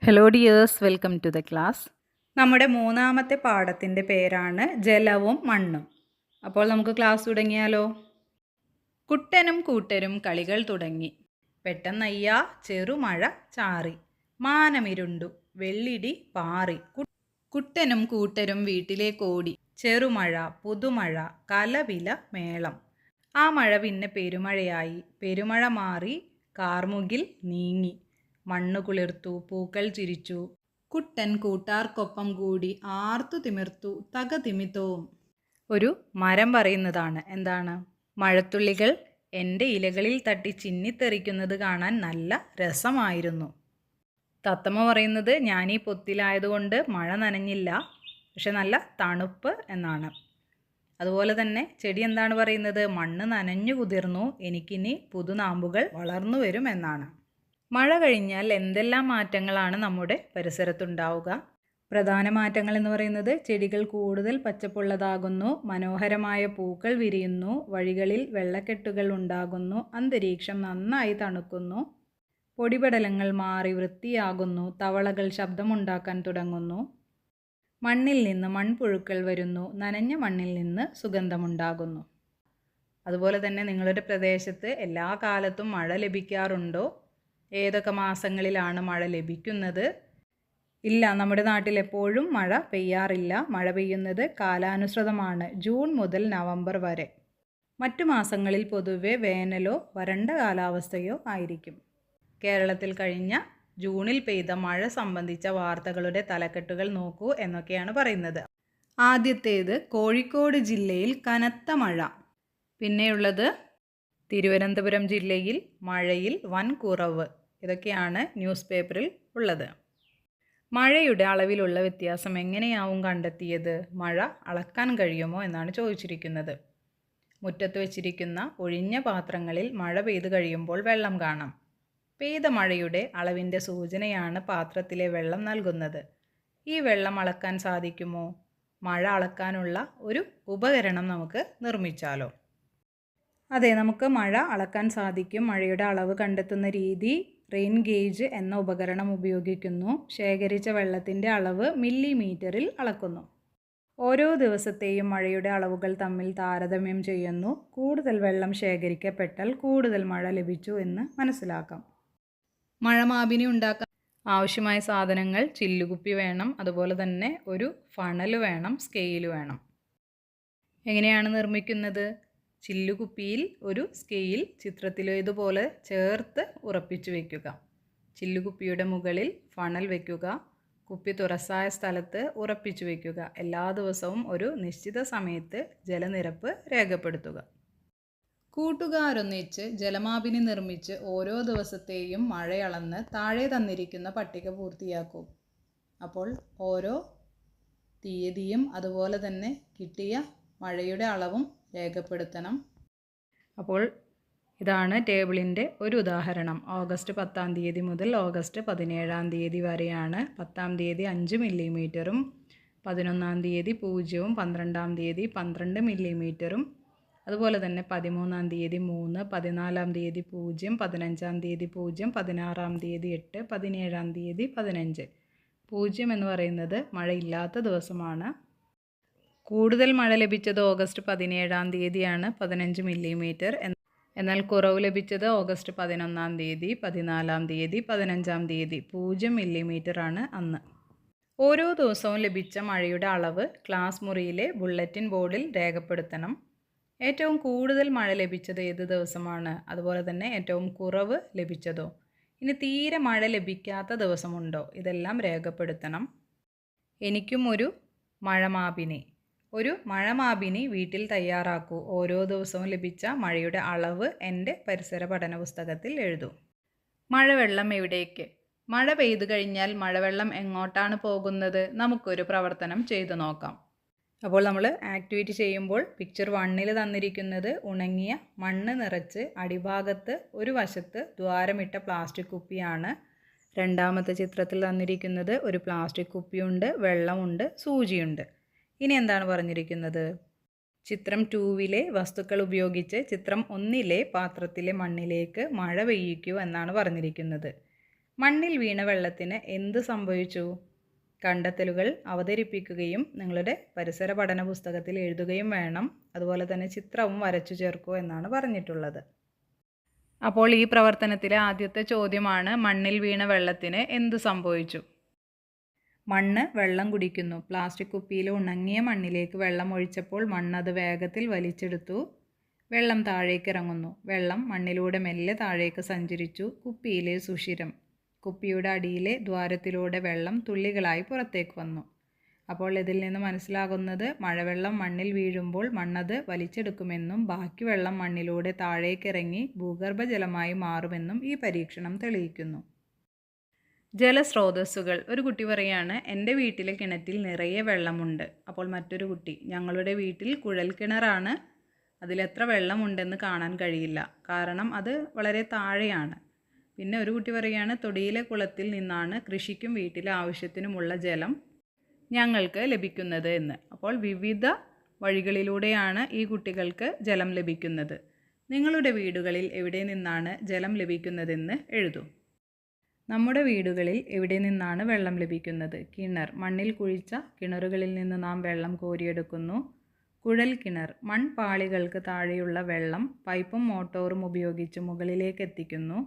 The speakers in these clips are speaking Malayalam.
Hello dears, welcome to the class. നമ്മുടെ മൂന്നാമത്തെ പാഠത്തിൻ്റെ പേരാണ് ജലവും മണ്ണും. അപ്പോൾ നമുക്ക് ക്ലാസ് തുടങ്ങിയാലോ? കുട്ടനും കൂട്ടരും കളികൾ തുടങ്ങി. പെട്ടെന്നയ്യാ ചെറുമഴ ചാറി. മാനമിരുണ്ടു വെള്ളിടി പാറി. കുട്ടനും കൂട്ടരും വീട്ടിലേക്കോടി. ചെറുമഴ പുതുമഴ കലപില മേളം. ആ മഴ പിന്നെ പെരുമഴയായി. പെരുമഴ മാറി കാർമുകിൽ നീങ്ങി. മണ്ണു കുളിർത്തു പൂക്കൾ ചിരിച്ചു. കുട്ടൻ കൂട്ടാർക്കൊപ്പം കൂടി ആർത്തു തിമിർത്തു തകതിമിതവും. ഒരു മരം പറയുന്നതാണ്. എന്താണ്? മഴത്തുള്ളികൾ എൻ്റെ ഇലകളിൽ തട്ടി ചിന്നിത്തെറിക്കുന്നത് കാണാൻ നല്ല രസമായിരുന്നു. തത്തമ്മ പറയുന്നത് ഞാനീ പൊത്തിലായതുകൊണ്ട് മഴ നനഞ്ഞില്ല, പക്ഷെ നല്ല തണുപ്പ് എന്നാണ്. അതുപോലെ തന്നെ ചെടി എന്താണ് പറയുന്നത്? മണ്ണ് നനഞ്ഞു കുതിർന്നു, എനിക്കിനി പുതുനാമ്പുകൾ വളർന്നു വരും എന്നാണ്. മഴ കഴിഞ്ഞാൽ എന്തെല്ലാം മാറ്റങ്ങളാണ് നമ്മുടെ പരിസരത്തുണ്ടാവുക? പ്രധാന മാറ്റങ്ങൾ എന്ന് പറയുന്നത് ചെടികൾ കൂടുതൽ പച്ചപ്പുള്ളതാകുന്നു, മനോഹരമായ പൂക്കൾ വിരിയുന്നു, വഴികളിൽ വെള്ളക്കെട്ടുകൾ ഉണ്ടാകുന്നു, അന്തരീക്ഷം നന്നായി തണുക്കുന്നു, പൊടിപടലങ്ങൾ മാറി വൃത്തിയാകുന്നു, തവളകൾ ശബ്ദമുണ്ടാക്കാൻ തുടങ്ങുന്നു, മണ്ണിൽ നിന്ന് മൺപുഴുക്കൾ വരുന്നു, നനഞ്ഞ മണ്ണിൽ നിന്ന് സുഗന്ധമുണ്ടാകുന്നു. അതുപോലെ തന്നെ നിങ്ങളുടെ പ്രദേശത്ത് എല്ലാ കാലത്തും മഴ ലഭിക്കാറുണ്ടോ? ഏതൊക്കെ മാസങ്ങളിലാണ് മഴ ലഭിക്കുന്നത്? ഇല്ല, നമ്മുടെ നാട്ടിൽ എപ്പോഴും മഴ പെയ്യാറില്ല. മഴ പെയ്യുന്നത് കാലാനുസൃതമാണ്, ജൂൺ മുതൽ നവംബർ വരെ. മറ്റു മാസങ്ങളിൽ പൊതുവെ വേനലോ വരണ്ട കാലാവസ്ഥയോ ആയിരിക്കും. കേരളത്തിൽ കഴിഞ്ഞ ജൂണിൽ പെയ്ത മഴ സംബന്ധിച്ച വാർത്തകളുടെ തലക്കെട്ടുകൾ നോക്കൂ എന്നൊക്കെയാണ് പറയുന്നത്. ആദ്യത്തേത് കോഴിക്കോട് ജില്ലയിൽ കനത്ത മഴ. പിന്നെയുള്ളത് തിരുവനന്തപുരം ജില്ലയിൽ മഴയിൽ വൻ കുറവ്. ഇതൊക്കെയാണ് ന്യൂസ് പേപ്പറിൽ ഉള്ളത്. മഴയുടെ അളവിലുള്ള വ്യത്യാസം എങ്ങനെയാവും കണ്ടെത്തിയത്? മഴ അളക്കാൻ കഴിയുമോ എന്നാണ് ചോദിച്ചിരിക്കുന്നത്. മുറ്റത്ത് വെച്ചിരിക്കുന്ന ഒഴിഞ്ഞ പാത്രങ്ങളിൽ മഴ പെയ്തു കഴിയുമ്പോൾ വെള്ളം കാണാം. പെയ്ത മഴയുടെ അളവിൻ്റെ സൂചനയാണ് പാത്രത്തിലെ വെള്ളം നൽകുന്നത്. ഈ വെള്ളം അളക്കാൻ സാധിക്കുമോ? മഴ അളക്കാനുള്ള ഒരു ഉപകരണം നമുക്ക് നിർമ്മിച്ചാലോ? അതെ, നമുക്ക് മഴ അളക്കാൻ സാധിക്കും. മഴയുടെ അളവ് കണ്ടെത്തുന്ന രീതി റെയിൻ ഗേജ് എന്ന ഉപകരണം ഉപയോഗിക്കുന്നു. ശേഖരിച്ച വെള്ളത്തിൻ്റെ അളവ് മില്ലിമീറ്ററിൽ അളക്കുന്നു. ഓരോ ദിവസത്തെയും മഴയുടെ അളവുകൾ തമ്മിൽ താരതമ്യം ചെയ്യുന്നു. കൂടുതൽ വെള്ളം ശേഖരിക്കപ്പെട്ടാൽ കൂടുതൽ മഴ ലഭിച്ചു എന്ന് മനസ്സിലാക്കാം. മഴമാപിനി ഉണ്ടാക്കാൻ ആവശ്യമായ സാധനങ്ങൾ: ചില്ലുകുപ്പി വേണം, അതുപോലെ തന്നെ ഒരു ഫണൽ വേണം, സ്കെയിൽ വേണം. എങ്ങനെയാണ് നിർമ്മിക്കുന്നത്? ചില്ലുകുപ്പിയിൽ ഒരു സ്കെയിൽ ചിത്രത്തിലേതുപോലെ ചേർത്ത് ഉറപ്പിച്ചു വയ്ക്കുക. ചില്ലുകുപ്പിയുടെ മുകളിൽ ഫണൽ വയ്ക്കുക. കുപ്പി തുറസായ സ്ഥലത്ത് ഉറപ്പിച്ചു വയ്ക്കുക. എല്ലാ ദിവസവും ഒരു നിശ്ചിത സമയത്ത് ജലനിരപ്പ് രേഖപ്പെടുത്തുക. കൂട്ടുകാരൊന്നിച്ച് ജലമാപിനി നിർമ്മിച്ച് ഓരോ ദിവസത്തെയും മഴയളന്ന് താഴെ തന്നിരിക്കുന്ന പട്ടിക പൂർത്തിയാക്കൂ. അപ്പോൾ ഓരോ തീയതിയും അതുപോലെ തന്നെ കിട്ടിയ മഴയുടെ അളവും രേഖപ്പെടുത്തണം. അപ്പോൾ ഇതാണ് ടേബിളിൻ്റെ ഒരു ഉദാഹരണം. ഓഗസ്റ്റ് 10-ാം തീയതി മുതൽ ഓഗസ്റ്റ് 17-ാം തീയതി വരെയാണ്. 10-ാം തീയതി 5 മില്ലിമീറ്ററും, 11-ാം തീയതി 0, 12-ാം തീയതി 12 മില്ലിമീറ്ററും, അതുപോലെ തന്നെ 13-ാം തീയതി 3, 14-ാം തീയതി 0, 15-ാം തീയതി 0, 16-ാം തീയതി 8, 17-ാം തീയതി 15. 0 എന്ന് പറയുന്നത് മഴയില്ലാത്ത ദിവസമാണ്. കൂടുതൽ മഴ ലഭിച്ചത് ഓഗസ്റ്റ് 17-ാം തീയതിയാണ്, 15 മില്ലിമീറ്റർ. എന്നാൽ കുറവ് ലഭിച്ചത് ഓഗസ്റ്റ് 11-ാം തീയതി, 14-ാം തീയതി, 15-ാം തീയതി. 0 മില്ലിമീറ്ററാണ് അന്ന്. ഓരോ ദിവസവും ലഭിച്ച മഴയുടെ അളവ് ക്ലാസ് മുറിയിലെ ബുള്ളറ്റിൻ ബോർഡിൽ രേഖപ്പെടുത്തണം. ഏറ്റവും കൂടുതൽ മഴ ലഭിച്ചത് ഏത് ദിവസമാണ്? അതുപോലെ തന്നെ ഏറ്റവും കുറവ് ലഭിച്ചതോ? ഇനി തീരെ മഴ ലഭിക്കാത്ത ദിവസമുണ്ടോ? ഇതെല്ലാം രേഖപ്പെടുത്തണം. എനിക്കും ഒരു മഴമാപിനി. ഒരു മഴമാപിനി വീട്ടിൽ തയ്യാറാക്കൂ. ഓരോ ദിവസവും ലഭിച്ച മഴയുടെ അളവ് എൻ്റെ പരിസര പഠന പുസ്തകത്തിൽ എഴുതൂ. മഴവെള്ളം എവിടേക്ക്? മഴ പെയ്തു കഴിഞ്ഞാൽ മഴവെള്ളം എങ്ങോട്ടാണ് പോകുന്നത്? നമുക്കൊരു പ്രവർത്തനം ചെയ്തു നോക്കാം. അപ്പോൾ നമ്മൾ ആക്ടിവിറ്റി ചെയ്യുമ്പോൾ പിക്ചർ 1-ൽ തന്നിരിക്കുന്നത് ഉണങ്ങിയ മണ്ണ് നിറച്ച് അടിഭാഗത്ത് ഒരു വശത്ത് ദ്വാരമിട്ട പ്ലാസ്റ്റിക് കുപ്പിയാണ്. രണ്ടാമത്തെ ചിത്രത്തിൽ തന്നിരിക്കുന്നത് ഒരു പ്ലാസ്റ്റിക് കുപ്പിയുണ്ട്, വെള്ളമുണ്ട്, സൂചിയുണ്ട്. ഇനി എന്താണ് പറഞ്ഞിരിക്കുന്നത്? ചിത്രം 2-വിലെ വസ്തുക്കൾ ഉപയോഗിച്ച് ചിത്രം 1-ലെ പാത്രത്തിലെ മണ്ണിലേക്ക് മഴ പെയ്യിക്കൂ എന്നാണ് പറഞ്ഞിരിക്കുന്നത്. മണ്ണിൽ വീണ വെള്ളത്തിന് എന്ത് സംഭവിച്ചു? കണ്ടെത്തലുകൾ അവതരിപ്പിക്കുകയും നിങ്ങളുടെ പരിസര പഠന പുസ്തകത്തിൽ എഴുതുകയും വേണം. അതുപോലെ തന്നെ ചിത്രവും വരച്ചു ചേർക്കൂ എന്നാണ് പറഞ്ഞിട്ടുള്ളത്. അപ്പോൾ ഈ പ്രവർത്തനത്തിലെ ആദ്യത്തെ ചോദ്യമാണ് മണ്ണിൽ വീണ വെള്ളത്തിന് എന്ത് സംഭവിച്ചു? മണ്ണ് വെള്ളം കുടിക്കുന്നു. പ്ലാസ്റ്റിക് കുപ്പിയിൽ ഉണങ്ങിയ മണ്ണിലേക്ക് വെള്ളം ഒഴിച്ചപ്പോൾ മണ്ണത് വേഗത്തിൽ വലിച്ചെടുത്തു. വെള്ളം താഴേക്ക് ഇറങ്ങുന്നു. വെള്ളം മണ്ണിലൂടെ മെല്ലെ താഴേക്ക് സഞ്ചരിച്ചു. കുപ്പിയിലെ സുഷിരം. കുപ്പിയുടെ അടിയിലെ ദ്വാരത്തിലൂടെ വെള്ളം തുള്ളികളായി പുറത്തേക്ക് വന്നു. അപ്പോൾ ഇതിൽ നിന്ന് മനസ്സിലാകുന്നത് മഴവെള്ളം മണ്ണിൽ വീഴുമ്പോൾ മണ്ണത് വലിച്ചെടുക്കുമെന്നും ബാക്കി വെള്ളം മണ്ണിലൂടെ താഴേക്കിറങ്ങി ഭൂഗർഭജലമായി മാറുമെന്നും ഈ പരീക്ഷണം തെളിയിക്കുന്നു. ജലസ്രോതസ്സുകൾ. ഒരു കുട്ടി പറയാണ്, എൻ്റെ വീട്ടിലെ കിണറ്റിൽ നിറയെ വെള്ളമുണ്ട്. അപ്പോൾ മറ്റൊരു കുട്ടി, ഞങ്ങളുടെ വീട്ടിൽ കുഴൽ കിണറാണ്, അതിലെത്ര വെള്ളമുണ്ടെന്ന് കാണാൻ കഴിയില്ല, കാരണം അത് വളരെ താഴെയാണ്. പിന്നെ ഒരു കുട്ടി പറയുകയാണ്, തൊടിയിലെ കുളത്തിൽ നിന്നാണ് കൃഷിക്കും വീട്ടിലെ ആവശ്യത്തിനുമുള്ള ജലം ഞങ്ങൾക്ക് ലഭിക്കുന്നത് എന്ന്. അപ്പോൾ വിവിധ വഴികളിലൂടെയാണ് ഈ കുട്ടികൾക്ക് ജലം ലഭിക്കുന്നത്. നിങ്ങളുടെ വീടുകളിൽ എവിടെ നിന്നാണ് ജലം ലഭിക്കുന്നതെന്ന് എഴുതൂ. നമ്മുടെ വീടുകളിൽ എവിടെ നിന്നാണ് വെള്ളം ലഭിക്കുന്നത്? കിണർ. മണ്ണിൽ കുഴിച്ച കിണറുകളിൽ നിന്ന് നാം വെള്ളം കോരിയെടുക്കുന്നു. കുഴൽ കിണർ. മൺപാളികൾക്ക് താഴെയുള്ള വെള്ളം പൈപ്പും മോട്ടോറും ഉപയോഗിച്ച് മുകളിലേക്ക് എത്തിക്കുന്നു.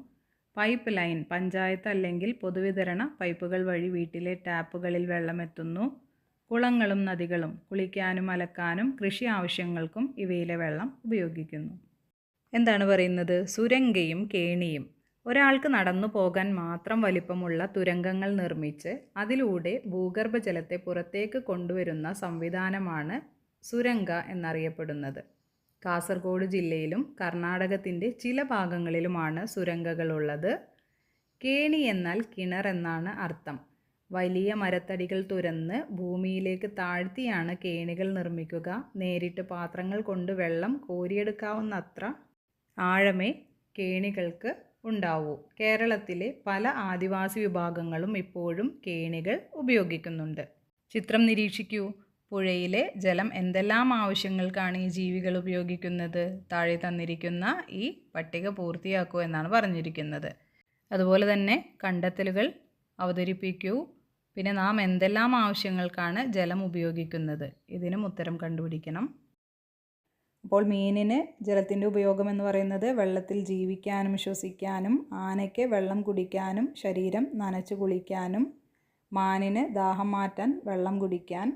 Pipe line. പഞ്ചായത്ത് അല്ലെങ്കിൽ പൊതുവിതരണ പൈപ്പുകൾ വഴി വീട്ടിലെ ടാപ്പുകളിൽ വെള്ളമെത്തുന്നു. കുളങ്ങളും നദികളും. കുളിക്കാനും അലക്കാനും കൃഷി ആവശ്യങ്ങൾക്കും ഇവയിലെ വെള്ളം ഉപയോഗിക്കുന്നു. എന്താണ് പറയുന്നത്? സുരംഗയും കേണിയും. ഒരാൾക്ക് നടന്നു പോകാൻ മാത്രം വലിപ്പമുള്ള തുരങ്കങ്ങൾ നിർമ്മിച്ച് അതിലൂടെ ഭൂഗർഭജലത്തെ പുറത്തേക്ക് കൊണ്ടുവരുന്ന സംവിധാനമാണ് സുരംഗ എന്നറിയപ്പെടുന്നത്. കാസർഗോഡ് ജില്ലയിലും കർണാടകത്തിൻ്റെ ചില ഭാഗങ്ങളിലുമാണ് സുരംഗകളുള്ളത്. കേണി എന്നാൽ കിണർ എന്നാണ് അർത്ഥം. വലിയ മരത്തടികൾ തുരന്ന് ഭൂമിയിലേക്ക് താഴ്ത്തിയാണ് കേണികൾ നിർമ്മിക്കുക. നേരിട്ട് പാത്രങ്ങൾ കൊണ്ട് വെള്ളം കോരിയെടുക്കാവുന്നത്ര ആഴമേ കേണികൾക്ക് ഉണ്ടാവൂ. കേരളത്തിലെ പല ആദിവാസി വിഭാഗങ്ങളും ഇപ്പോഴും കേണികൾ ഉപയോഗിക്കുന്നുണ്ട്. ചിത്രം നിരീക്ഷിക്കൂ. പുഴയിലെ ജലം എന്തെല്ലാം ആവശ്യങ്ങൾക്കാണ് ഈ ജീവികൾ ഉപയോഗിക്കുന്നത്? താഴെ തന്നിരിക്കുന്ന ഈ പട്ടിക പൂർത്തിയാക്കൂ എന്നാണ് പറഞ്ഞിരിക്കുന്നത്. അതുപോലെ തന്നെ കണ്ടെത്തലുകൾ അവതരിപ്പിക്കൂ. പിന്നെ നാം എന്തെല്ലാം ആവശ്യങ്ങൾക്കാണ് ജലം ഉപയോഗിക്കുന്നത്? ഇതിനും ഉത്തരം കണ്ടുപിടിക്കണം. അപ്പോൾ മീനിന് ജലത്തിൻ്റെ ഉപയോഗം എന്ന് പറയുന്നത് വെള്ളത്തിൽ ജീവിക്കാനും ശ്വസിക്കാനും, ആനയ്ക്ക് വെള്ളം കുടിക്കാനും ശരീരം നനച്ച് കുളിക്കാനും, മാനിന് ദാഹം മാറ്റാൻ വെള്ളം കുടിക്കാൻ,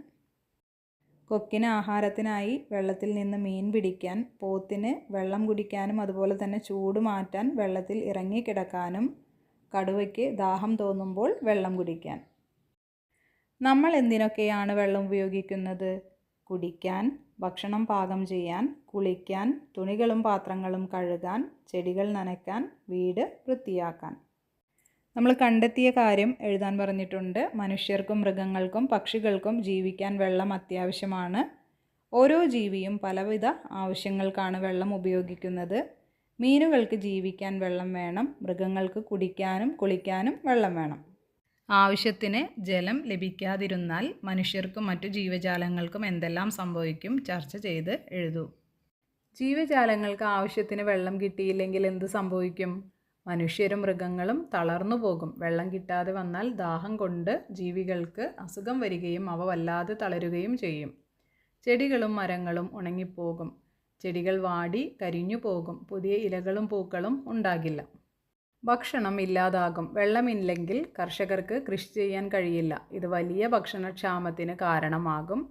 കൊക്കിന് ആഹാരത്തിനായി വെള്ളത്തിൽ നിന്ന് മീൻ പിടിക്കാൻ, പോത്തിന് വെള്ളം കുടിക്കാനും അതുപോലെ തന്നെ ചൂട് മാറ്റാൻ വെള്ളത്തിൽ ഇറങ്ങിക്കിടക്കാനും, കടുവയ്ക്ക് ദാഹം തോന്നുമ്പോൾ വെള്ളം കുടിക്കാൻ. നമ്മൾ എന്തിനൊക്കെയാണ് വെള്ളം ഉപയോഗിക്കുന്നത്? കുടിക്കാൻ, ഭക്ഷണം പാകം ചെയ്യാൻ, കുളിക്കാൻ, തുണികളും പാത്രങ്ങളും കഴുകാൻ, ചെടികൾ നനയ്ക്കാൻ, വീട് വൃത്തിയാക്കാൻ. നമ്മൾ കണ്ടെത്തിയ കാര്യം എഴുതാൻ പറഞ്ഞിട്ടുണ്ട്. മനുഷ്യർക്കും മൃഗങ്ങൾക്കും പക്ഷികൾക്കും ജീവിക്കാൻ വെള്ളം അത്യാവശ്യമാണ്. ഓരോ ജീവിയും പലവിധ ആവശ്യങ്ങൾക്കാണ് വെള്ളം ഉപയോഗിക്കുന്നത്. മീനുകൾക്ക് ജീവിക്കാൻ വെള്ളം വേണം. മൃഗങ്ങൾക്ക് കുടിക്കാനും കുളിക്കാനും വെള്ളം വേണം. ആവശ്യത്തിന് ജലം ലഭിക്കാതിരുന്നാൽ മനുഷ്യർക്കും മറ്റു ജീവജാലങ്ങൾക്കും എന്തെല്ലാം സംഭവിക്കും? ചർച്ച ചെയ്ത് എഴുതൂ. ജീവജാലങ്ങൾക്ക് ആവശ്യത്തിന് വെള്ളം കിട്ടിയില്ലെങ്കിൽ എന്ത് സംഭവിക്കും? മനുഷ്യരും മൃഗങ്ങളും തളർന്നു പോകും. വെള്ളം കിട്ടാതെ വന്നാൽ ദാഹം കൊണ്ട് ജീവികൾക്ക് അസുഖം വരികയും അവ വല്ലാതെ തളരുകയും ചെയ്യും. ചെടികളും മരങ്ങളും ഉണങ്ങിപ്പോകും. ചെടികൾ വാടി കരിഞ്ഞു പോകും. പുതിയ ഇലകളും പൂക്കളും ഉണ്ടാകില്ല. ഭക്ഷണം ഇല്ലാതാകും. വെള്ളമില്ലെങ്കിൽ കർഷകർക്ക് കൃഷി ചെയ്യാൻ കഴിയില്ല. ഇത് വലിയ ഭക്ഷണക്ഷാമത്തിന് കാരണമാകും.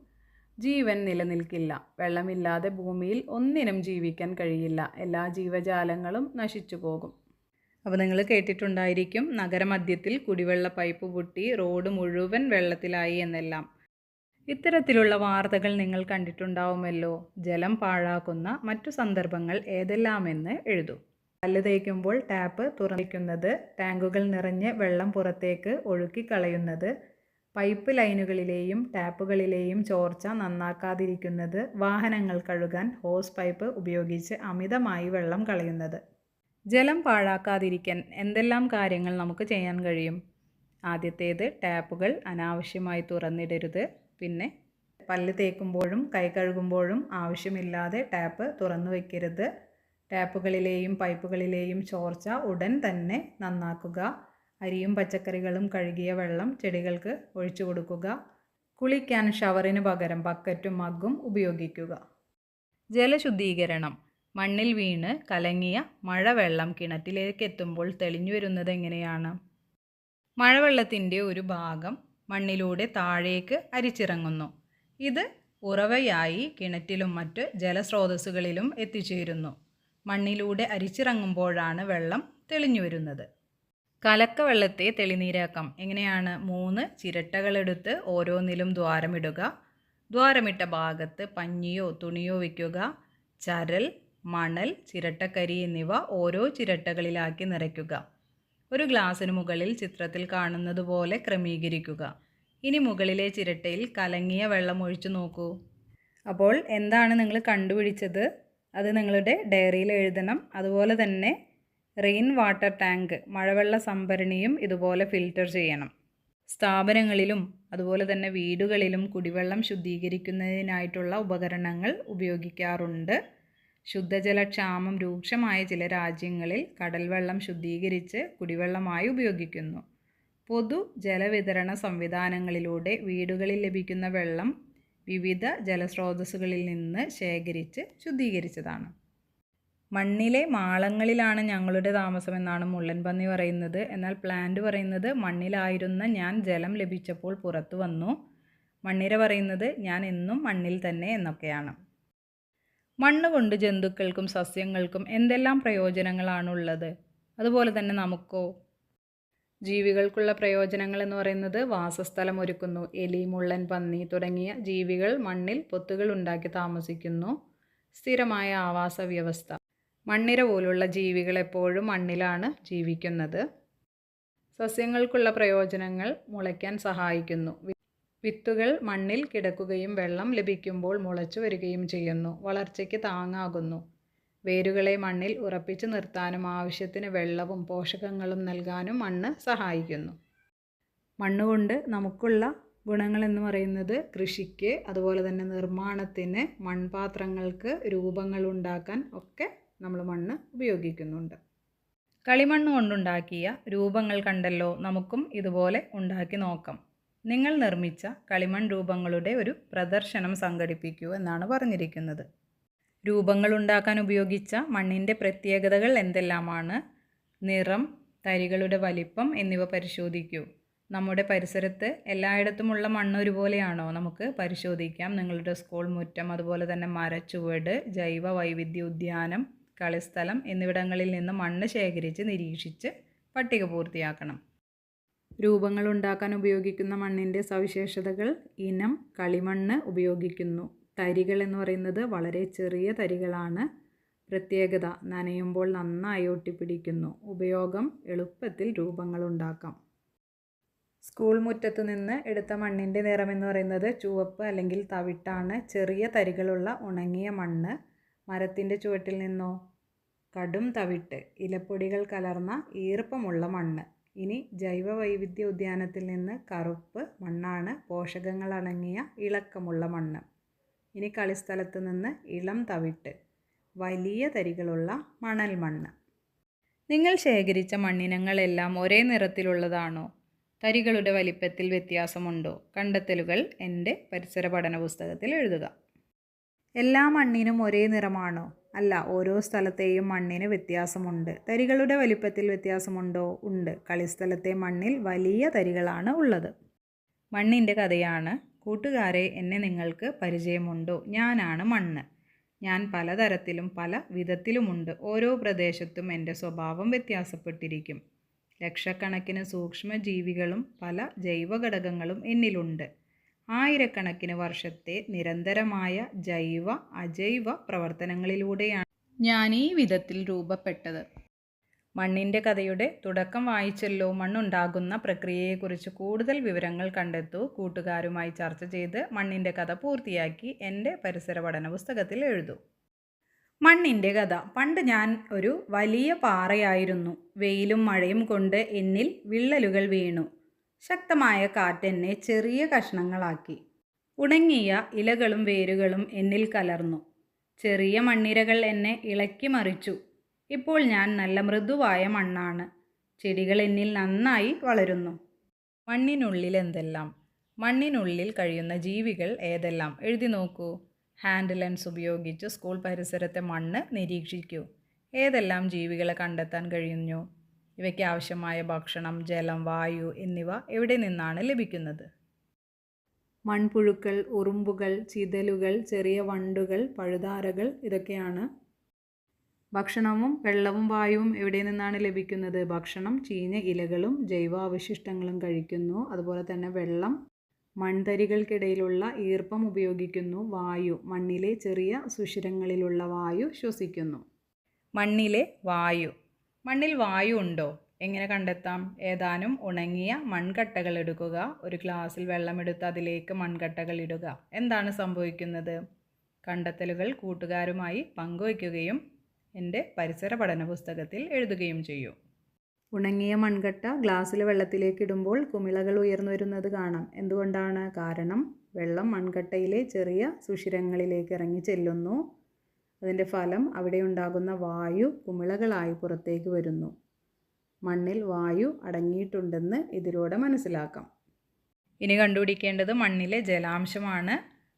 ജീവൻ നിലനിൽക്കില്ല. വെള്ളമില്ലാതെ ഭൂമിയിൽ ഒന്നിനും ജീവിക്കാൻ കഴിയില്ല. എല്ലാ ജീവജാലങ്ങളും നശിച്ചു പോകും. അപ്പോൾ നിങ്ങൾ കേട്ടിട്ടുണ്ടായിരിക്കും, നഗരമധ്യത്തിൽ കുടിവെള്ള പൈപ്പ് പൊട്ടി റോഡ് മുഴുവൻ വെള്ളത്തിലായി എന്നെല്ലാം. ഇത്തരത്തിലുള്ള വാർത്തകൾ നിങ്ങൾ കണ്ടിട്ടുണ്ടാവുമല്ലോ. ജലം പാഴാക്കുന്ന മറ്റു സന്ദർഭങ്ങൾ ഏതെല്ലാമെന്ന് എഴുതൂ. പല്ല് തേക്കുമ്പോൾ ടാപ്പ് തുറന്നിരിക്കുന്നത്, ടാങ്കുകൾ നിറഞ്ഞ് വെള്ളം പുറത്തേക്ക് ഒഴുക്കിക്കളയുന്നത്, പൈപ്പ് ലൈനുകളിലെയും ടാപ്പുകളിലെയും ചോർച്ച നന്നാക്കാതിരിക്കുന്നത്, വാഹനങ്ങൾ കഴുകാൻ ഹോസ് പൈപ്പ് ഉപയോഗിച്ച് അമിതമായി വെള്ളം കളയുന്നത്. ജലം പാഴാക്കാതിരിക്കാൻ എന്തെല്ലാം കാര്യങ്ങൾ നമുക്ക് ചെയ്യാൻ കഴിയും? ആദ്യത്തേത്, ടാപ്പുകൾ അനാവശ്യമായി തുറന്നിടരുത്. പിന്നെ പല്ല് തേക്കുമ്പോഴും കൈ കഴുകുമ്പോഴും ആവശ്യമില്ലാതെ ടാപ്പ് തുറന്നു വയ്ക്കരുത്. ടാപ്പുകളിലെയും പൈപ്പുകളിലെയും ചോർച്ച ഉടൻ തന്നെ നന്നാക്കുക. അരിയും പച്ചക്കറികളും കഴുകിയ വെള്ളം ചെടികൾക്ക് ഒഴിച്ചു കൊടുക്കുക. കുളിക്കാൻ ഷവറിന് പകരം ബക്കറ്റും മഗ്ഗും ഉപയോഗിക്കുക. ജലശുദ്ധീകരണം. മണ്ണിൽ വീണ് കലങ്ങിയ മഴവെള്ളം കിണറ്റിലേക്ക് എത്തുമ്പോൾ തെളിഞ്ഞു വരുന്നത് എങ്ങനെയാണ്? മഴവെള്ളത്തിൻ്റെ ഒരു ഭാഗം മണ്ണിലൂടെ താഴേക്ക് അരിച്ചിറങ്ങുന്നു. ഇത് ഉറവയായി കിണറ്റിലും മറ്റ് ജലസ്രോതസ്സുകളിലും എത്തിച്ചേരുന്നു. മണ്ണിലൂടെ അരിച്ചിറങ്ങുമ്പോഴാണ് വെള്ളം തെളിഞ്ഞു വരുന്നത്. കലക്ക വെള്ളത്തെ തെളിനീരാക്കാം. എങ്ങനെയാണ്? 3 ചിരട്ടകളെടുത്ത് ഓരോന്നിലും ദ്വാരമിടുക. ദ്വാരമിട്ട ഭാഗത്ത് പഞ്ഞിയോ തുണിയോ വയ്ക്കുക. ചരൽ, മണൽ, ചിരട്ടക്കരി എന്നിവ ഓരോ ചിരട്ടകളിലാക്കി നിറയ്ക്കുക. ഒരു ഗ്ലാസ്സിന് മുകളിൽ ചിത്രത്തിൽ കാണുന്നത് പോലെ ക്രമീകരിക്കുക. ഇനി മുകളിലെ ചിരട്ടയിൽ കലങ്ങിയ വെള്ളം ഒഴിച്ചു നോക്കൂ. അപ്പോൾ എന്താണ് നിങ്ങൾ കണ്ടുപിടിച്ചത്? അത് നിങ്ങളുടെ ഡയറിയിൽ എഴുതണം. അതുപോലെ തന്നെ റെയിൻ വാട്ടർ ടാങ്ക്, മഴവെള്ള സംഭരണിയും ഇതുപോലെ ഫിൽറ്റർ ചെയ്യണം. സ്ഥാപനങ്ങളിലും അതുപോലെ തന്നെ വീടുകളിലും കുടിവെള്ളം ശുദ്ധീകരിക്കുന്നതിനായിട്ടുള്ള ഉപകരണങ്ങൾ ഉപയോഗിക്കാറുണ്ട്. ശുദ്ധജലക്ഷാമം രൂക്ഷമായ ചില രാജ്യങ്ങളിൽ കടൽവെള്ളം ശുദ്ധീകരിച്ച് കുടിവെള്ളമായി ഉപയോഗിക്കുന്നു. പൊതു ജലവിതരണ സംവിധാനങ്ങളിലൂടെ വീടുകളിൽ ലഭിക്കുന്ന വെള്ളം വിവിധ ജലസ്രോതസ്സുകളിൽ നിന്ന് ശേഖരിച്ച് ശുദ്ധീകരിച്ചതാണ്. മണ്ണിലെ മാളങ്ങളിലാണ് ഞങ്ങളുടെ താമസമെന്നാണ് മുള്ളൻ പന്നി പറയുന്നത്. എന്നാൽ പ്ലാന്റ് പറയുന്നത് മണ്ണിലായിരുന്ന ഞാൻ ജലം ലഭിച്ചപ്പോൾ പുറത്തു വന്നു. മണ്ണിര പറയുന്നത് ഞാൻ എന്നും മണ്ണിൽ തന്നെ എന്നൊക്കെയാണ്. മണ്ണ് കൊണ്ട് ജന്തുക്കൾക്കും സസ്യങ്ങൾക്കും എന്തെല്ലാം പ്രയോജനങ്ങളാണുള്ളത്? അതുപോലെ തന്നെ നമുക്കോ? ജീവികൾക്കുള്ള പ്രയോജനങ്ങൾ എന്ന് പറയുന്നത് വാസസ്ഥലം ഒരുക്കുന്നു. എലി, മുള്ളൻ പന്നി തുടങ്ങിയ ജീവികൾ മണ്ണിൽ പൊത്തുകൾ ഉണ്ടാക്കി താമസിക്കുന്നു. സ്ഥിരമായ ആവാസ വ്യവസ്ഥ. മണ്ണിര പോലുള്ള ജീവികൾ എപ്പോഴും മണ്ണിലാണ് ജീവിക്കുന്നത്. സസ്യങ്ങൾക്കുള്ള പ്രയോജനങ്ങൾ മുളയ്ക്കാൻ സഹായിക്കുന്നു. വിത്തുകൾ മണ്ണിൽ കിടക്കുകയും വെള്ളം ലഭിക്കുമ്പോൾ മുളച്ചു വരികയും ചെയ്യുന്നു. വളർച്ചയ്ക്ക് താങ്ങാകുന്നു. വേരുകളെ മണ്ണിൽ ഉറപ്പിച്ചു നിർത്താനും ആവശ്യത്തിന് വെള്ളവും പോഷകങ്ങളും നൽകാനും മണ്ണ് സഹായിക്കുന്നു. മണ്ണുകൊണ്ട് നമുക്കുള്ള ഗുണങ്ങളെന്ന് പറയുന്നത് കൃഷിക്ക്, അതുപോലെ തന്നെ നിർമ്മാണത്തിന്, മൺപാത്രങ്ങൾക്ക് രൂപങ്ങൾ ഉണ്ടാക്കാൻ ഒക്കെ നമ്മൾ മണ്ണ് ഉപയോഗിക്കുന്നുണ്ട്. കളിമണ്ണ് കൊണ്ടുണ്ടാക്കിയ രൂപങ്ങൾ കണ്ടല്ലോ. നമുക്കും ഇതുപോലെ ഉണ്ടാക്കി നോക്കാം. നിങ്ങൾ നിർമ്മിച്ച കളിമൺ രൂപങ്ങളുടെ ഒരു പ്രദർശനം സംഘടിപ്പിക്കൂ എന്നാണ് പറഞ്ഞിരിക്കുന്നത്. രൂപങ്ങൾ ഉണ്ടാക്കാൻ ഉപയോഗിച്ച മണ്ണിൻ്റെ പ്രത്യേകതകൾ എന്തെല്ലാമാണ്? നിറം, തരികളുടെ വലിപ്പം എന്നിവ പരിശോധിക്കൂ. നമ്മുടെ പരിസരത്ത് എല്ലായിടത്തുമുള്ള മണ്ണ് ഒരുപോലെയാണോ? നമുക്ക് പരിശോധിക്കാം. നിങ്ങളുടെ സ്കൂൾ മുറ്റം, അതുപോലെ തന്നെ മരച്ചുവട്, ജൈവ വൈവിധ്യ ഉദ്യാനം, കളിസ്ഥലം എന്നിവിടങ്ങളിൽ നിന്ന് മണ്ണ് ശേഖരിച്ച് നിരീക്ഷിച്ച് പട്ടിക പൂർത്തിയാക്കണം. രൂപങ്ങൾ ഉണ്ടാക്കാൻ ഉപയോഗിക്കുന്ന മണ്ണിൻ്റെ സവിശേഷതകൾ. ഇനം കളിമണ്ണ് ഉപയോഗിക്കുന്നു. തരികൾ എന്ന് പറയുന്നത് വളരെ ചെറിയ തരികളാണ്. പ്രത്യേകത നനയുമ്പോൾ നന്നായി ഒട്ടിപ്പിടിക്കുന്നു. ഉപയോഗം എളുപ്പത്തിൽ രൂപങ്ങൾ ഉണ്ടാക്കാം. സ്കൂൾ മുറ്റത്ത് നിന്ന് എടുത്ത മണ്ണിൻ്റെ നിറമെന്ന് പറയുന്നത് ചുവപ്പ് അല്ലെങ്കിൽ തവിട്ടാണ്. ചെറിയ തരികളുള്ള ഉണങ്ങിയ മണ്ണ്. മരത്തിൻ്റെ ചുവട്ടിൽ നിന്നോ? കടും തവിട്ട്, ഇലപ്പൊടികൾ കലർന്ന ഈർപ്പമുള്ള മണ്ണ്. ഇനി ജൈവ വൈവിധ്യ ഉദ്യാനത്തിൽ നിന്ന് കറുപ്പ് മണ്ണാണ്. പോഷകങ്ങൾ അടങ്ങിയ ഇളക്കമുള്ള മണ്ണ്. ഇനി കളിസ്ഥലത്ത് നിന്ന് ഇളം തവിട്ട്, വലിയ തരികളുള്ള മണൽ മണ്ണ്. നിങ്ങൾ ശേഖരിച്ച മണ്ണിനങ്ങളെല്ലാം ഒരേ നിറത്തിലുള്ളതാണോ? തരികളുടെ വലിപ്പത്തിൽ വ്യത്യാസമുണ്ടോ? കണ്ടെത്തലുകൾ എൻ്റെ പരിസര പഠന പുസ്തകത്തിൽ എഴുതുക. എല്ലാ മണ്ണിനും ഒരേ നിറമാണോ? അല്ല, ഓരോ സ്ഥലത്തെയും മണ്ണിന് വ്യത്യാസമുണ്ട്. തരികളുടെ വലിപ്പത്തിൽ വ്യത്യാസമുണ്ടോ? ഉണ്ട്. കളിസ്ഥലത്തെ മണ്ണിൽ വലിയ തരികളാണ് ഉള്ളത്. മണ്ണിൻ്റെ കഥയാണ്. കൂട്ടുകാരെ, എന്നെ നിങ്ങൾക്ക് പരിചയമുണ്ടോ? ഞാനാണ് മണ്ണ്. ഞാൻ പലതരത്തിലും പല വിധത്തിലുമുണ്ട്. ഓരോ പ്രദേശത്തും എൻ്റെ സ്വഭാവം വ്യത്യാസപ്പെട്ടിരിക്കും. ലക്ഷക്കണക്കിന് സൂക്ഷ്മജീവികളും പല ജൈവഘടകങ്ങളും എന്നിലുണ്ട്. ആയിരക്കണക്കിന് വർഷത്തെ നിരന്തരമായ ജൈവ അജൈവ പ്രവർത്തനങ്ങളിലൂടെയാണ് ഞാൻ ഈ വിധത്തിൽ രൂപപ്പെട്ടത്. മണ്ണിൻ്റെ കഥയുടെ തുടക്കം വായിച്ചല്ലോ. മണ്ണുണ്ടാകുന്ന പ്രക്രിയയെക്കുറിച്ച് കൂടുതൽ വിവരങ്ങൾ കണ്ടെത്തൂ. കൂട്ടുകാരുമായി ചർച്ച ചെയ്ത് മണ്ണിൻ്റെ കഥ പൂർത്തിയാക്കി എൻ്റെ പരിസര പഠന പുസ്തകത്തിൽ എഴുതൂ. മണ്ണിൻ്റെ കഥ. പണ്ട് ഞാൻ ഒരു വലിയ പാറയായിരുന്നു. വെയിലും മഴയും കൊണ്ട് എന്നിൽ വിള്ളലുകൾ വീണു. ശക്തമായ കാറ്റ് എന്നെ ചെറിയ കഷ്ണങ്ങളാക്കി. ഉണങ്ങിയ ഇലകളും വേരുകളും എന്നിൽ കലർന്നു. ചെറിയ മണ്ണിരകൾ എന്നെ ഇളക്കി മറിച്ചു. ഇപ്പോൾ ഞാൻ നല്ല മൃദുവായ മണ്ണാണ്. ചെടികൾ എന്നിൽ നന്നായി വളരുന്നു. മണ്ണിനുള്ളിൽ എന്തെല്ലാം? മണ്ണിനുള്ളിൽ കഴിയുന്ന ജീവികൾ ഏതെല്ലാം? എഴുതി നോക്കൂ. ഹാൻഡ് ലെൻസ് ഉപയോഗിച്ച് സ്കൂൾ പരിസരത്തെ മണ്ണ് നിരീക്ഷിക്കൂ. ഏതെല്ലാം ജീവികളെ കണ്ടെത്താൻ കഴിയുന്നു? ഇവയ്ക്ക് ആവശ്യമായ ഭക്ഷണം, ജലം, വായു എന്നിവ എവിടെ നിന്നാണ് ലഭിക്കുന്നത്? മൺപുഴുക്കൾ, ഉറുമ്പുകൾ, ചിതലുകൾ, ചെറിയ വണ്ടുകൾ, പഴുതാരകൾ ഇതൊക്കെയാണ്. ഭക്ഷണവും വെള്ളവും വായുവും എവിടെ നിന്നാണ് ലഭിക്കുന്നത്? ഭക്ഷണം ചീഞ്ഞ ഇലകളും ജൈവാവശിഷ്ടങ്ങളും കഴിക്കുന്നു. അതുപോലെ തന്നെ വെള്ളം മൺതരികൾക്കിടയിലുള്ള ഈർപ്പം ഉപയോഗിക്കുന്നു. വായു മണ്ണിലെ ചെറിയ സുഷിരങ്ങളിലുള്ള വായു ശ്വസിക്കുന്നു. മണ്ണിലെ വായു. മണ്ണിൽ വായു ഉണ്ടോ? എങ്ങനെ കണ്ടെത്താം? ഏതാനും ഉണങ്ങിയ മൺകട്ടകൾ എടുക്കുക. ഒരു ഗ്ലാസ്സിൽ വെള്ളമെടുത്ത് അതിലേക്ക് മൺകട്ടകൾ ഇടുക. എന്താണ് സംഭവിക്കുന്നത്? കണ്ടെത്തലുകൾ കൂട്ടുകാരുമായി പങ്കുവയ്ക്കുകയും എൻ്റെ പരിസര പഠന പുസ്തകത്തിൽ എഴുതുകയും ചെയ്യൂ. ഉണങ്ങിയ മൺകട്ട ഗ്ലാസ്സിലെ വെള്ളത്തിലേക്ക് ഇടുമ്പോൾ കുമിളകൾ ഉയർന്നു വരുന്നത് കാണാം. എന്തുകൊണ്ടാണ്? കാരണം വെള്ളം മൺകട്ടയിലെ ചെറിയ സുഷിരങ്ങളിലേക്ക് ഇറങ്ങി ചെല്ലുന്നു. അതിൻ്റെ ഫലം അവിടെ ഉണ്ടാകുന്ന വായു കുമിളകളായി പുറത്തേക്ക് വരുന്നു. മണ്ണിൽ വായു അടങ്ങിയിട്ടുണ്ടെന്ന് ഇതിലൂടെ മനസ്സിലാക്കാം. ഇനി കണ്ടുപിടിക്കേണ്ടത് മണ്ണിലെ ജലാംശമാണ്.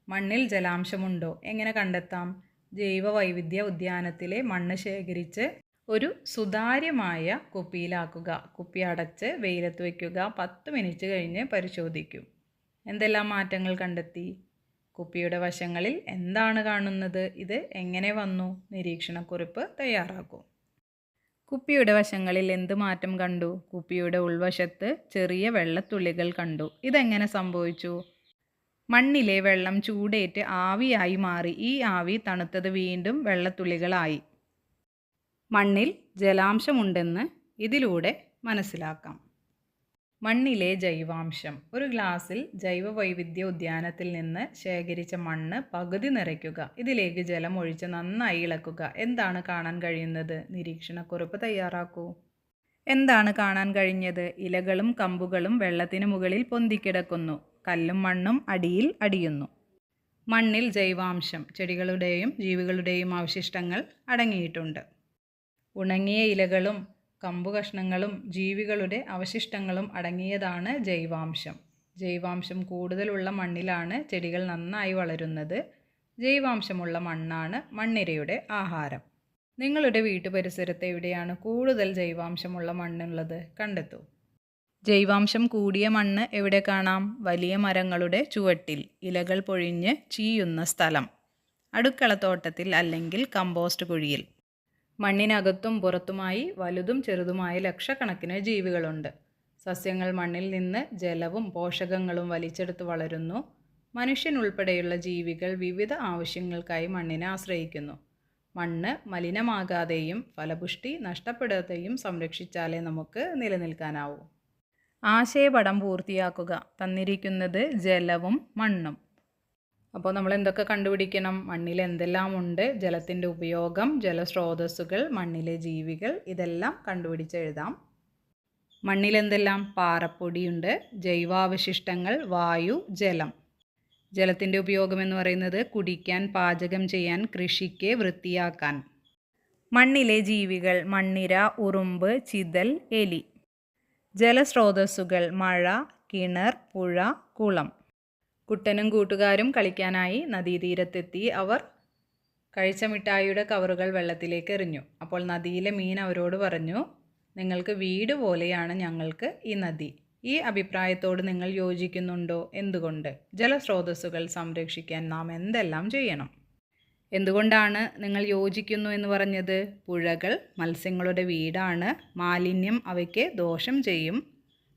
മണ്ണിൽ ജലാംശമുണ്ടോ? എങ്ങനെ കണ്ടെത്താം? ജൈവ വൈവിധ്യ ഉദ്യാനത്തിലെ മണ്ണ് ശേഖരിച്ച് ഒരു സുതാര്യമായ കുപ്പിയിലാക്കുക. കുപ്പി അടച്ച് വെയിലത്ത് വയ്ക്കുക. 10 മിനിറ്റ് കഴിഞ്ഞ് പരിശോധിക്കും. എന്തെല്ലാം മാറ്റങ്ങൾ കണ്ടെത്തി? കുപ്പിയുടെ വശങ്ങളിൽ എന്താണ് കാണുന്നത്? ഇത് എങ്ങനെ വന്നു? നിരീക്ഷണക്കുറിപ്പ് തയ്യാറാക്കൂ. കുപ്പിയുടെ വശങ്ങളിൽ എന്ത് മാറ്റം കണ്ടു? കുപ്പിയുടെ ഉൾവശത്ത് ചെറിയ വെള്ളത്തുള്ളികൾ കണ്ടു. ഇതെങ്ങനെ സംഭവിച്ചു? മണ്ണിലെ വെള്ളം ചൂടേറ്റ് ആവിയായി മാറി. ഈ ആവി തണുത്തത് വീണ്ടും വെള്ളത്തുള്ളികളായി. മണ്ണിൽ ജലാംശമുണ്ടെന്ന് ഇതിലൂടെ മനസ്സിലാക്കാം. മണ്ണിലെ ജൈവാംശം. ഒരു ഗ്ലാസ്സിൽ ജൈവ വൈവിധ്യ ഉദ്യാനത്തിൽ നിന്ന് ശേഖരിച്ച മണ്ണ് പകുതി നിറയ്ക്കുക. ഇതിലേക്ക് ജലം ഒഴിച്ച് നന്നായി ഇളക്കുക. എന്താണ് കാണാൻ കഴിയുന്നത്? നിരീക്ഷണക്കുറിപ്പ് തയ്യാറാക്കൂ. എന്താണ് കാണാൻ കഴിഞ്ഞത്? ഇലകളും കമ്പുകളും വെള്ളത്തിന് മുകളിൽ പൊന്തിക്കിടക്കുന്നു. കല്ലും മണ്ണും അടിയിൽ അടിയുന്നു. മണ്ണിൽ ജൈവാംശം. ചെടികളുടെയും ജീവികളുടെയും അവശിഷ്ടങ്ങൾ അടങ്ങിയിട്ടുണ്ട്. ഉണങ്ങിയ ഇലകളും കമ്പുകഷ്ണങ്ങളും ജീവികളുടെ അവശിഷ്ടങ്ങളും അടങ്ങിയതാണ് ജൈവാംശം. ജൈവാംശം കൂടുതലുള്ള മണ്ണിലാണ് ചെടികൾ നന്നായി വളരുന്നത്. ജൈവാംശമുള്ള മണ്ണാണ് മണ്ണിരയുടെ ആഹാരം. നിങ്ങളുടെ വീട്ടുപരിസരത്ത് എവിടെയാണ് കൂടുതൽ ജൈവാംശമുള്ള മണ്ണുള്ളത്? കണ്ടെത്തൂ. ജൈവാംശം കൂടിയ മണ്ണ് എവിടെ കാണാം? വലിയ മരങ്ങളുടെ ചുവട്ടിൽ, ഇലകൾ പൊഴിഞ്ഞ് ചീയുന്ന സ്ഥലം, അടുക്കളത്തോട്ടത്തിൽ അല്ലെങ്കിൽ കമ്പോസ്റ്റ് കുഴിയിൽ. മണ്ണിനകത്തും പുറത്തുമായി വലുതും ചെറുതുമായ ലക്ഷക്കണക്കിന് ജീവികളുണ്ട്. സസ്യങ്ങൾ മണ്ണിൽ നിന്ന് ജലവും പോഷകങ്ങളും വലിച്ചെടുത്ത് വളരുന്നു. മനുഷ്യനുൾപ്പെടെയുള്ള ജീവികൾ വിവിധ ആവശ്യങ്ങൾക്കായി മണ്ണിനെ ആശ്രയിക്കുന്നു. മണ്ണ് മലിനമാകാതെയും ഫലപുഷ്ടി നഷ്ടപ്പെടാതെയും സംരക്ഷിച്ചാലേ നമുക്ക് നിലനിൽക്കാനാവൂ. ആശയപടം പൂർത്തിയാക്കുക. തന്നിരിക്കുന്നത് ജലവും മണ്ണും. അപ്പോൾ നമ്മൾ എന്തൊക്കെ കണ്ടുപിടിക്കണം? മണ്ണിൽ എന്തെല്ലാം ഉണ്ട്, ജലത്തിൻ്റെ ഉപയോഗം, ജലസ്രോതസ്സുകൾ, മണ്ണിലെ ജീവികൾ, ഇതെല്ലാം കണ്ടുപിടിച്ചെഴുതാം. മണ്ണിൽ എന്തെല്ലാം? പാറപ്പൊടിയുണ്ട്, ജൈവാവശിഷ്ടങ്ങൾ, വായു, ജലം. ജലത്തിൻ്റെ ഉപയോഗം എന്ന് പറയുന്നത് കുടിക്കാൻ, പാചകം ചെയ്യാൻ, കൃഷിക്ക്, വൃത്തിയാക്കാൻ. മണ്ണിലെ ജീവികൾ മണ്ണിര, ഉറുമ്പ്, ചിതൽ, എലി. ജലസ്രോതസ്സുകൾ മഴ, കിണർ, പുഴ, കുളം. കുട്ടനും കൂട്ടുകാരും കളിക്കാനായി നദീതീരത്തെത്തി. അവർ കഴിച്ച മിഠായിയുടെ കവറുകൾ വെള്ളത്തിലേക്ക് എറിഞ്ഞു. അപ്പോൾ നദിയിലെ മീൻ അവരോട് പറഞ്ഞു, നിങ്ങൾക്ക് വീട് പോലെയാണ് ഞങ്ങൾക്ക് ഈ നദി. ഈ അഭിപ്രായത്തോട് നിങ്ങൾ യോജിക്കുന്നുണ്ടോ? എന്തുകൊണ്ട്? ജലസ്രോതസ്സുകൾ സംരക്ഷിക്കാൻ നാം എന്തെല്ലാം ചെയ്യണം? എന്തുകൊണ്ടാണ് നിങ്ങൾ യോജിക്കുന്നു എന്ന് പറഞ്ഞത്? പുഴകൾ മത്സ്യങ്ങളുടെ വീടാണ്. മാലിന്യം അവയ്ക്ക് ദോഷം ചെയ്യും.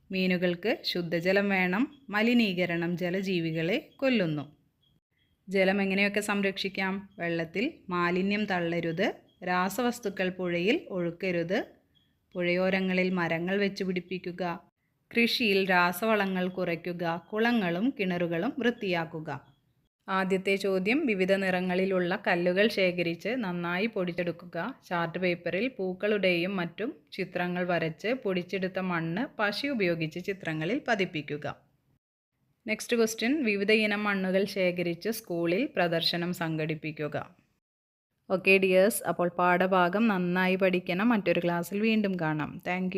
മീനുകൾക്ക് ശുദ്ധജലം വേണം. മലിനീകരണം ജലജീവികളെ കൊല്ലുന്നു. ജലം എങ്ങനെയൊക്കെ സംരക്ഷിക്കാം? വെള്ളത്തിൽ മാലിന്യം തള്ളരുത്. രാസവസ്തുക്കൾ പുഴയിൽ ഒഴുക്കരുത്. പുഴയോരങ്ങളിൽ മരങ്ങൾ വെച്ച് പിടിപ്പിക്കുക. കൃഷിയിൽ രാസവളങ്ങൾ കുറയ്ക്കുക. കുളങ്ങളും കിണറുകളും വൃത്തിയാക്കുക. ആദ്യത്തെ ചോദ്യം, വിവിധ നിറങ്ങളിലുള്ള കല്ലുകൾ ശേഖരിച്ച് നന്നായി പൊടിച്ചെടുക്കുക. ചാർട്ട് പേപ്പറിൽ പൂക്കളുടെയും മറ്റും ചിത്രങ്ങൾ വരച്ച് പൊടിച്ചെടുത്ത മണ്ണ് പശ ഉപയോഗിച്ച് ചിത്രങ്ങളിൽ പതിപ്പിക്കുക. നെക്സ്റ്റ് ക്വസ്റ്റ്യൻ, വിവിധ ഇനം മണ്ണുകൾ ശേഖരിച്ച് സ്കൂളിൽ പ്രദർശനം സംഘടിപ്പിക്കുക. ഓക്കെ ഡിയേഴ്സ്, അപ്പോൾ പാഠഭാഗം നന്നായി പഠിക്കണം. മറ്റൊരു ക്ലാസ്സിൽ വീണ്ടും കാണാം. താങ്ക്